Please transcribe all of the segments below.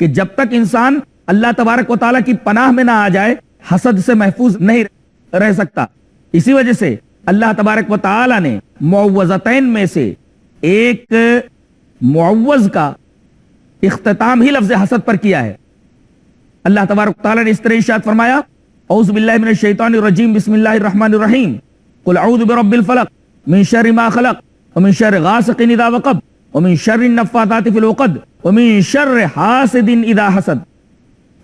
کہ جب تک انسان اللہ تبارک و تعالیٰ کی پناہ میں نہ آ جائے حسد سے محفوظ نہیں رہ سکتا. اسی وجہ سے اللہ تبارک و تعالیٰ نے معوذتین میں سے ایک معوذ کا اختتام ہی لفظ حسد پر کیا ہے. اللہ تبارک و تعالیٰ نے اس طرح ارشاد فرمایا اعوذ باللہ من الشیطان الرجیم بسم اللہ الرحمن الرحیم قل اعوذ برب الفلق من شر ما خلق ومن شر غاسق اذا وقب ومن شر النفاثات فی العقد ومن شر حاسد اذا حسد.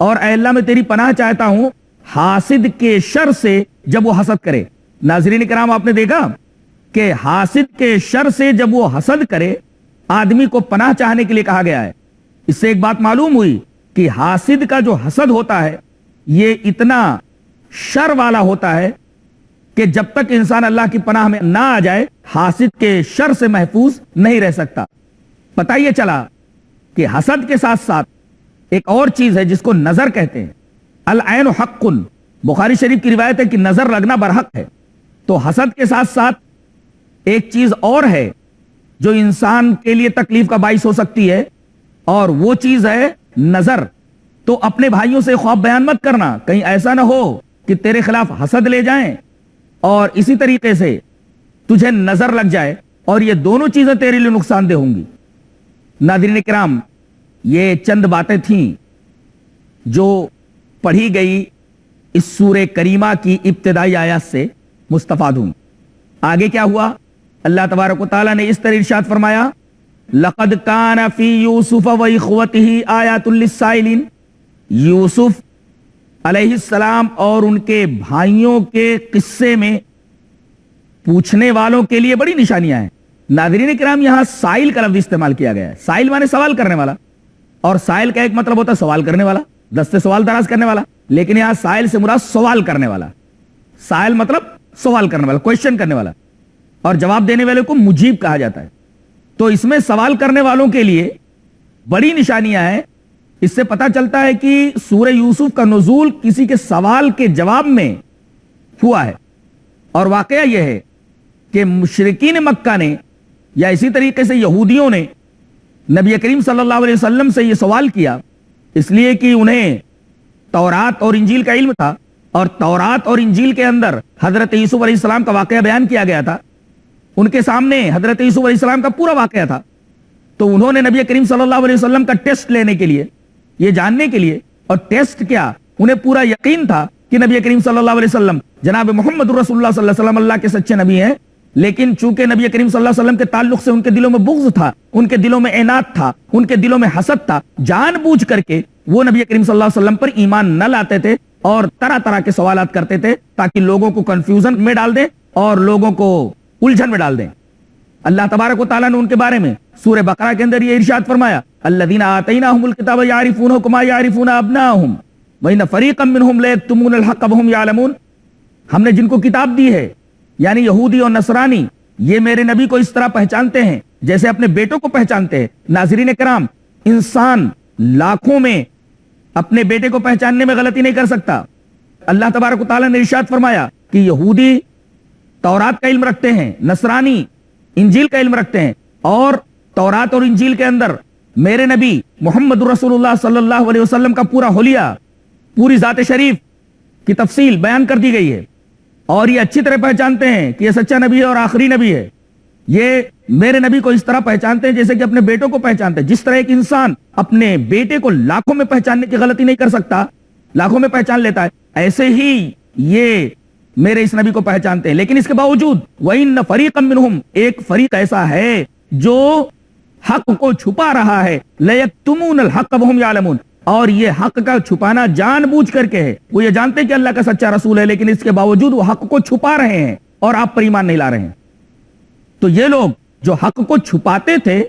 اور اے اللہ میں تیری پناہ چاہتا ہوں حاسد کے شر سے جب وہ حسد کرے. ناظرین کرام آپ نے دیکھا کہ حاسد کے شر سے جب وہ حسد کرے آدمی کو پناہ چاہنے کے لیے کہا گیا ہے. اس سے ایک بات معلوم ہوئی کہ حاسد کا جو حسد ہوتا ہے یہ اتنا شر والا ہوتا ہے کہ جب تک انسان اللہ کی پناہ میں نہ آ جائے حاسد کے شر سے محفوظ نہیں رہ سکتا. پتہ یہ چلا کہ حسد کے ساتھ ساتھ ایک اور چیز ہے جس کو نظر کہتے ہیں. العین حق، بخاری شریف کی روایت ہے کہ نظر لگنا برحق ہے. تو حسد کے ساتھ ساتھ ایک چیز اور ہے جو انسان کے لیے تکلیف کا باعث ہو سکتی ہے اور وہ چیز ہے نظر. تو اپنے بھائیوں سے خواب بیان مت کرنا، کہیں ایسا نہ ہو کہ تیرے خلاف حسد لے جائیں اور اسی طریقے سے تجھے نظر لگ جائے اور یہ دونوں چیزیں تیرے لیے نقصان دہ ہوں گی. ناظرین کرام، یہ چند باتیں تھیں جو پڑھی گئی اس سورہ کریمہ کی ابتدائی آیات سے مستفاد ہوں. آگے کیا ہوا؟ اللہ تبارک و تعالیٰ نے اس طرح ارشاد فرمایا لقد کان فی یوسف و اخوتہ آیات للسائلین. یوسف علیہ السلام اور ان کے بھائیوں کے قصے میں پوچھنے والوں کے لیے بڑی نشانیاں ہیں. ناظرین کرام، یہاں سائل کا لفظ استعمال کیا گیا ہے. سائل مانے سوال کرنے والا، اور سائل کا ایک مطلب ہوتا ہے سوال کرنے والا، دستے سوال دراز کرنے والا، لیکن یہاں سائل سے مراد سوال کرنے والا. سائل مطلب سوال کرنے والا، کوشچن کرنے والا، اور جواب دینے والے کو مجیب کہا جاتا ہے. تو اس میں سوال کرنے والوں کے لیے بڑی نشانیاں ہیں. اس سے پتہ چلتا ہے کہ سورہ یوسف کا نزول کسی کے سوال کے جواب میں ہوا ہے. اور واقعہ یہ ہے کہ مشرکین مکہ نے یا اسی طریقے سے یہودیوں نے نبی کریم صلی اللہ علیہ وسلم سے یہ سوال کیا، اس لیے کہ انہیں تورات اور انجیل کا علم تھا، اور تورات اور انجیل کے اندر حضرت یوسف علیہ السلام کا واقعہ بیان کیا گیا تھا. ان کے سامنے حضرت یوسف علیہ السلام کا پورا واقعہ تھا. تو انہوں نے نبی کریم صلی اللہ علیہ وسلم کا ٹیسٹ لینے کے لیے، یہ جاننے کے لیے، اور ٹیسٹ کیا، انہیں پورا یقین تھا کہ نبی کریم صلی اللہ علیہ وسلم جناب محمد رسول اللہ صلی اللہ علیہ وسلم اللہ کے سچے نبی ہیں. لیکن چونکہ نبی کریم صلی اللہ علیہ وسلم کے تعلق سے ان کے دلوں میں بغض تھا، ان کے دلوں میں عناد تھا، ان کے دلوں میں حسد تھا، جان بوجھ کر کے وہ نبی کریم صلی اللہ علیہ وسلم پر ایمان نہ لاتے تھے اور طرح طرح کے سوالات کرتے تھے تاکہ لوگوں کو کنفیوژن میں ڈال دیں اور لوگوں کو الجھن میں ڈال دیں. اللہ تبارک و تعالیٰ نے ان کے بارے میں سورہ بقرہ کے اندر یہ ارشاد فرمایا الذین آتیناہم الکتاب یعرفونہ کما یعرفون ابناءہم وان فریقا منہم لیکتمون الحق وہم یعلمون. ہم نے جن کو کتاب دی ہے یعنی یہودی اور نصرانی، یہ میرے نبی کو اس طرح پہچانتے ہیں جیسے اپنے بیٹوں کو پہچانتے ہیں. ناظرین کرام، انسان لاکھوں میں اپنے بیٹے کو پہچاننے میں غلطی نہیں کر سکتا. اللہ تبارک و تعالیٰ نے ارشاد فرمایا کہ یہودی تورات کا علم رکھتے ہیں، نصرانی انجیل کا علم رکھتے ہیں، اور تورات اور انجیل کے اندر میرے نبی محمد رسول اللہ صلی اللہ علیہ وسلم کا پورا حلیہ، پوری ذات شریف کی تفصیل بیان کر دی گئی ہے. اور یہ اچھی طرح پہچانتے ہیں کہ یہ سچا نبی ہے اور آخری نبی ہے. یہ میرے نبی کو اس طرح پہچانتے ہیں جیسے کہ اپنے بیٹوں کو پہچانتے ہیں. جس طرح ایک انسان اپنے بیٹے کو لاکھوں میں پہچاننے کی غلطی نہیں کر سکتا، لاکھوں میں پہچان لیتا ہے، ایسے ہی یہ میرے اس نبی کو پہچانتے ہیں. لیکن اس کے باوجود وَإِنَّ فَرِيقًا مِّنْهُمْ، ایک فریق ایسا ہے جو حق کو چھپا رہا ہے، لَيَكْتُمُونَ الْحَقَّ وَهُمْ يَعْلَمُونَ، اور یہ حق کا چھپانا جان بوجھ کر کے ہے. وہ یہ جانتے ہیں کہ اللہ کا سچا رسول ہے، لیکن اس کے باوجود وہ حق کو چھپا رہے ہیں اور آپ پر ایمان نہیں لا رہے ہیں. تو یہ لوگ جو حق کو چھپاتے تھے،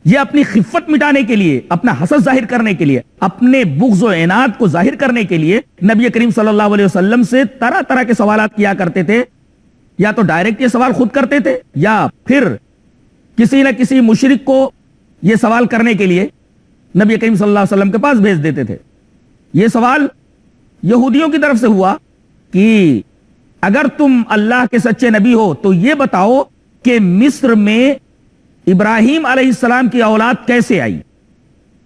یہ اپنی خفت مٹانے کے لیے، اپنا حسد ظاہر کرنے کے لیے، اپنے بغض و عناد کو ظاہر کرنے کے لیے نبی کریم صلی اللہ علیہ وسلم سے طرح طرح کے سوالات کیا کرتے تھے. یا تو ڈائریکٹ یہ سوال خود کرتے تھے، یا پھر کسی نہ کسی مشرک کو یہ سوال کرنے کے لیے نبی کریم صلی اللہ علیہ وسلم کے پاس بھیج دیتے تھے. یہ سوال یہودیوں کی طرف سے ہوا کہ اگر تم اللہ کے سچے نبی ہو تو یہ بتاؤ کہ مصر میں ابراہیم علیہ السلام کی اولاد کیسے آئی.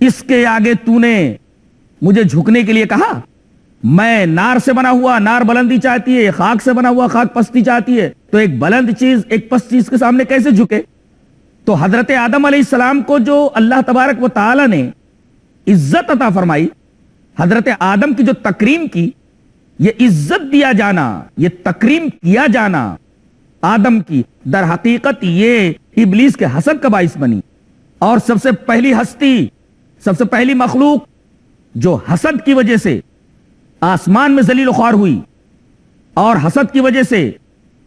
اس کے آگے تو نے مجھے جھکنے کے لیے کہا؟ میں نار سے بنا ہوا، نار بلندی چاہتی ہے، خاک سے بنا ہوا، خاک پستی چاہتی ہے، تو ایک بلند چیز ایک پست چیز کے سامنے کیسے جھکے؟ تو حضرت آدم علیہ السلام کو جو اللہ تبارک و تعالی نے عزت عطا فرمائی، حضرت آدم کی جو تکریم کی، یہ عزت دیا جانا، یہ تکریم کیا جانا آدم کی، در حقیقت یہ ابلیس کے حسد کا باعث بنی۔ اور سب سے پہلی ہستی، سب سے پہلی مخلوق جو حسد کی وجہ سے آسمان میں ذلیل و خوار ہوئی اور حسد کی وجہ سے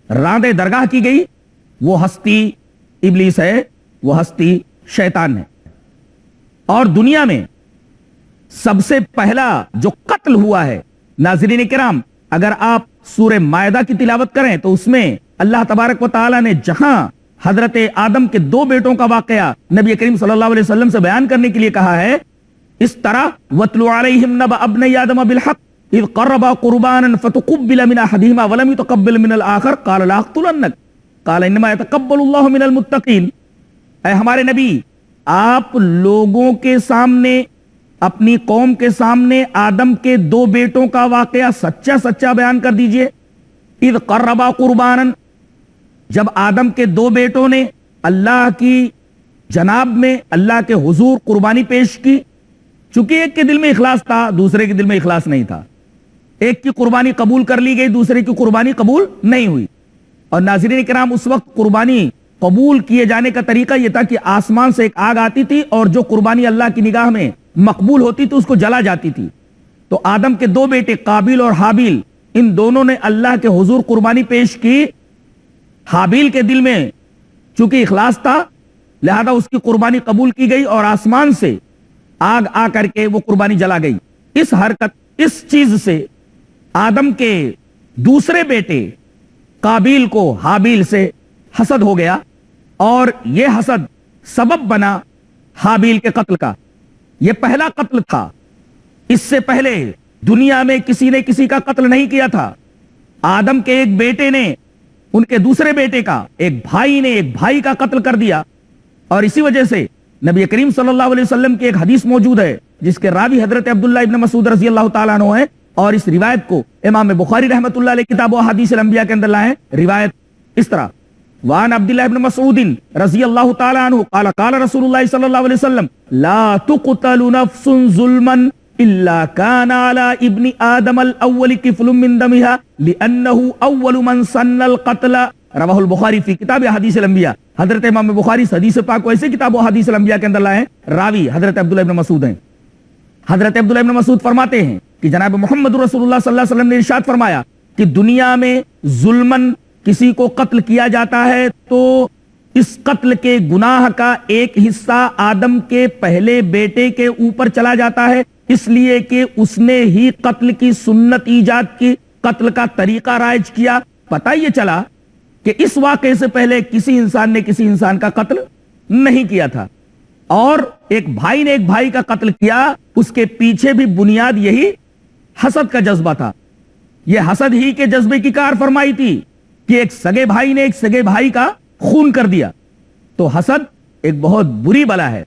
راندے درگاہ کی گئی، وہ ہستی ابلیس ہے، وہ ہستی شیطان ہے۔ اور دنیا میں سب سے پہلا جو قتل ہوا ہے، ناظرین کرام، اگر آپ سورہ مائدہ کی تلاوت کریں تو اس میں اللہ تبارک و تعالی نے جہاں حضرت آدم کے دو بیٹوں کا واقعہ نبی کریم صلی اللہ علیہ وسلم سے بیان کرنے کے لیے کہا ہے، اس طرح وَاتْلُ عَلَيْهِمْ نَبَأَ ابْنَيْ آدَمَ بِالْحَقِّ إِذْ قَرَّبَا قُرْبَانًا فَتُقُبِّلَ مِنْ أَحَدِهِمَا وَلَمْ يُتَقَبَّلْ مِنَ الْآخَرِ قَالَ لَأَقْتُلَنَّكَ قَالَ إِنَّمَا يَتَقَبَّلُ اللَّهُ مِنَ الْمُتَّقِينَ۔ اے ہمارے نبی، آپ لوگوں کے سامنے، اپنی قوم کے سامنے آدم کے دو بیٹوں کا واقعہ سچا سچا بیان کر دیجئے۔ اذ قربا قربانا، جب آدم کے دو بیٹوں نے اللہ کی جناب میں، اللہ کے حضور قربانی پیش کی، چونکہ ایک کے دل میں اخلاص تھا، دوسرے کے دل میں اخلاص نہیں تھا، ایک کی قربانی قبول کر لی گئی، دوسرے کی قربانی قبول نہیں ہوئی۔ اور ناظرین کرام، اس وقت قربانی قبول کیے جانے کا طریقہ یہ تھا کہ آسمان سے ایک آگ آتی تھی اور جو قربانی اللہ کی نگاہ میں مقبول ہوتی تھی اس کو جلا جاتی تھی۔ تو آدم کے دو بیٹے قابیل اور حابیل، ان دونوں نے اللہ کے حضور قربانی پیش کی۔ حابیل کے دل میں چونکہ اخلاص تھا، لہذا اس کی قربانی قبول کی گئی اور آسمان سے آگ آ کر کے وہ قربانی جلا گئی۔ اس حرکت، اس چیز سے آدم کے دوسرے بیٹے قابیل کو حابیل سے حسد ہو گیا اور یہ حسد سبب بنا حابیل کے قتل کا۔ یہ پہلا قتل تھا، اس سے پہلے دنیا میں کسی نے کسی کا قتل نہیں کیا تھا۔ آدم کے ایک بیٹے نے ان کے دوسرے بیٹے کا، ایک بھائی نے ایک بھائی کا قتل کر دیا، اور اسی وجہ سے نبی کریم صلی اللہ علیہ وسلم کی ایک حدیث موجود ہے جس کے راوی حضرت عبداللہ ابن مسعود رضی اللہ تعالیٰ عنہ ہے، اور اس روایت کو امام بخاری رحمۃ اللہ علیہ کتاب و حدیث الانبیاء کے اندر لائے ہیں۔ روایت اس طرح، وعن عبداللہ ابن مسعود رضی اللہ تعالیٰ عنہ قال قال رسول اللہ صلی اللہ علیہ وسلم لا تقتل نفس ظلما الا كان على ابن آدم الاول كفل من دمها لانه اول من سن القتل، رواہ البخاری فی کتاب حدیث الانبیاء۔ حضرت امام بخاری حدیث پاک کو ایسے کتاب و حدیث الانبیاء کے اندر لائے ہیں، راوی حضرت عبداللہ ابن مسعود ہیں۔ حضرت عبداللہ ابن مسعود فرماتے ہیں کہ جناب محمد رسول اللہ صلی اللہ علیہ وسلم نے ارشاد فرمایا کہ دنیا میں ظلمن کسی کو قتل کیا جاتا ہے تو اس قتل کے گناہ کا ایک حصہ آدم کے پہلے بیٹے کے اوپر چلا جاتا ہے، اس لیے کہ اس نے ہی قتل کی سنت ایجاد کی، قتل کا طریقہ رائج کیا۔ پتہ یہ چلا کہ اس واقعے سے پہلے کسی انسان نے کسی انسان کا قتل نہیں کیا تھا، اور ایک بھائی نے ایک بھائی کا قتل کیا، اس کے پیچھے بھی بنیاد یہی حسد کا جذبہ تھا۔ یہ حسد ہی کے جذبے کی کار فرمائی تھی کہ ایک سگے بھائی نے ایک سگے بھائی کا خون کر دیا۔ تو حسد ایک بہت بری بلا ہے۔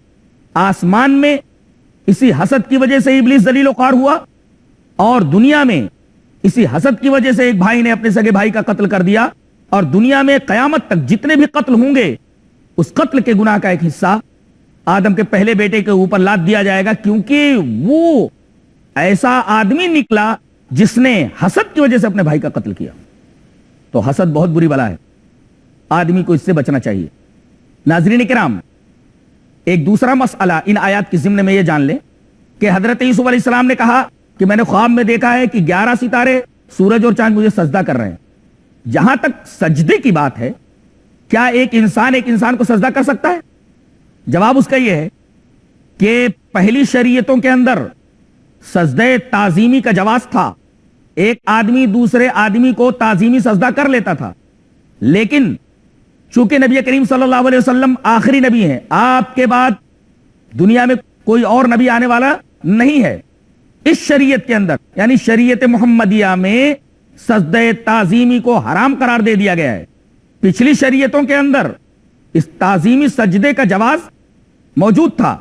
آسمان میں اسی حسد کی وجہ سے ابلیس ذلیل و خوار ہوا، اور دنیا میں اسی حسد کی وجہ سے ایک بھائی نے اپنے سگے بھائی کا قتل کر دیا، اور دنیا میں قیامت تک جتنے بھی قتل ہوں گے اس قتل کے گناہ کا ایک حصہ آدم کے پہلے بیٹے کے اوپر لاد دیا جائے گا، کیونکہ وہ ایسا آدمی نکلا جس نے حسد کی وجہ سے اپنے بھائی کا قتل کیا۔ تو حسد بہت بری بلا ہے، آدمی کو اس سے بچنا چاہیے۔ ناظرین کرام، ایک دوسرا مسئلہ ان آیات کی ضمن میں یہ جان لیں کہ حضرت یوسف علیہ السلام نے کہا کہ میں نے خواب میں دیکھا ہے کہ 11 ستارے، سورج اور چاند مجھے سجدہ کر رہے ہیں۔ جہاں تک سجدے کی بات ہے، کیا ایک انسان کو سجدہ کر سکتا ہے؟ جواب اس کا یہ ہے کہ پہلی شریعتوں کے اندر سجدہ تعظیمی کا جواز تھا، ایک آدمی دوسرے آدمی کو تعظیمی سجدہ کر لیتا تھا، لیکن چونکہ نبی کریم صلی اللہ علیہ وسلم آخری نبی ہیں، آپ کے بعد دنیا میں کوئی اور نبی آنے والا نہیں ہے، اس شریعت کے اندر یعنی شریعت محمدیہ میں سجدہ تعظیمی کو حرام قرار دے دیا گیا ہے۔ پچھلی شریعتوں کے اندر اس تعظیمی سجدے کا جواز موجود تھا،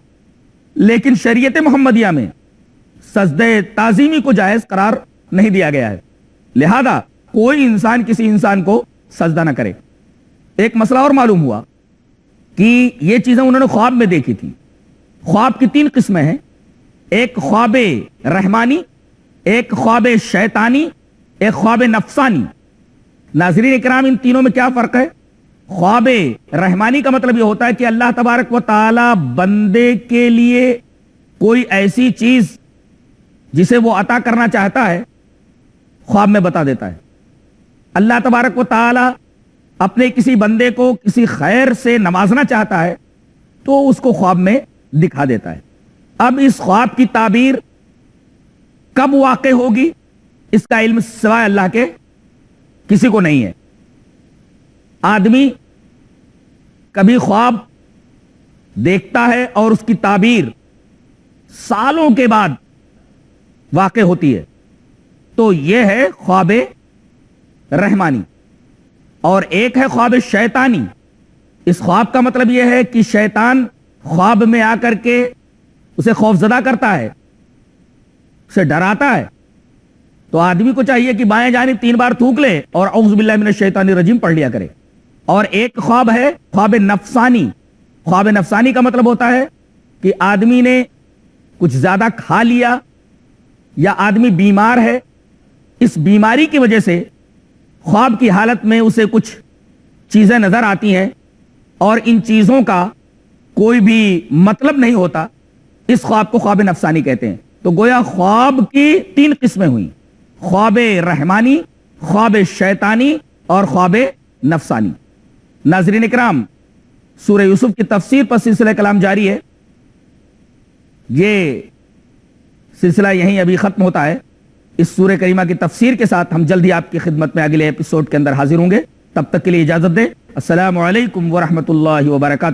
لیکن شریعت محمدیہ میں سجدہ تعظیمی کو جائز قرار نہیں دیا گیا ہے، لہذا کوئی انسان کسی انسان کو سجدہ نہ کرے۔ ایک مسئلہ اور معلوم ہوا کہ یہ چیزیں انہوں نے خواب میں دیکھی تھی۔ خواب کی 3 قسمیں ہیں، ایک خواب رحمانی، ایک خواب شیطانی، ایک خواب نفسانی۔ ناظرین اکرام، ان تینوں میں کیا فرق ہے؟ خواب رحمانی کا مطلب یہ ہوتا ہے کہ اللہ تبارک و تعالی بندے کے لیے کوئی ایسی چیز جسے وہ عطا کرنا چاہتا ہے خواب میں بتا دیتا ہے۔ اللہ تبارک و تعالی اپنے کسی بندے کو کسی خیر سے نوازنا چاہتا ہے تو اس کو خواب میں دکھا دیتا ہے۔ اب اس خواب کی تعبیر کب واقع ہوگی اس کا علم سوائے اللہ کے کسی کو نہیں ہے۔ آدمی کبھی خواب دیکھتا ہے اور اس کی تعبیر سالوں کے بعد واقع ہوتی ہے، تو یہ ہے خواب رحمانی۔ اور ایک ہے خواب شیطانی۔ اس خواب کا مطلب یہ ہے کہ شیطان خواب میں آ کر کے اسے خوفزدہ کرتا ہے، اسے ڈراتا ہے، تو آدمی کو چاہیے کہ بائیں جانب 3 بار تھوک لے اور اعوذ باللہ من الشیطان الرجیم پڑھ لیا کرے۔ اور ایک خواب ہے خواب نفسانی۔ خواب نفسانی کا مطلب ہوتا ہے کہ آدمی نے کچھ زیادہ کھا لیا یا آدمی بیمار ہے، اس بیماری کی وجہ سے خواب کی حالت میں اسے کچھ چیزیں نظر آتی ہیں اور ان چیزوں کا کوئی بھی مطلب نہیں ہوتا، اس خواب کو خواب نفسانی کہتے ہیں۔ تو گویا خواب کی 3 قسمیں ہوئیں، خواب رحمانی، خواب شیطانی اور خواب نفسانی۔ ناظرین اکرام، سورہ یوسف کی تفسیر پر سلسلہ کلام جاری ہے۔ یہ سلسلہ یہیں ابھی ختم ہوتا ہے۔ اس سورہ کریمہ کی تفسیر کے ساتھ ہم جلد ہی آپ کی خدمت میں اگلے ایپیسوڈ کے اندر حاضر ہوں گے۔ تب تک کے لیے اجازت دیں۔ السلام علیکم ورحمۃ اللہ وبرکاتہ۔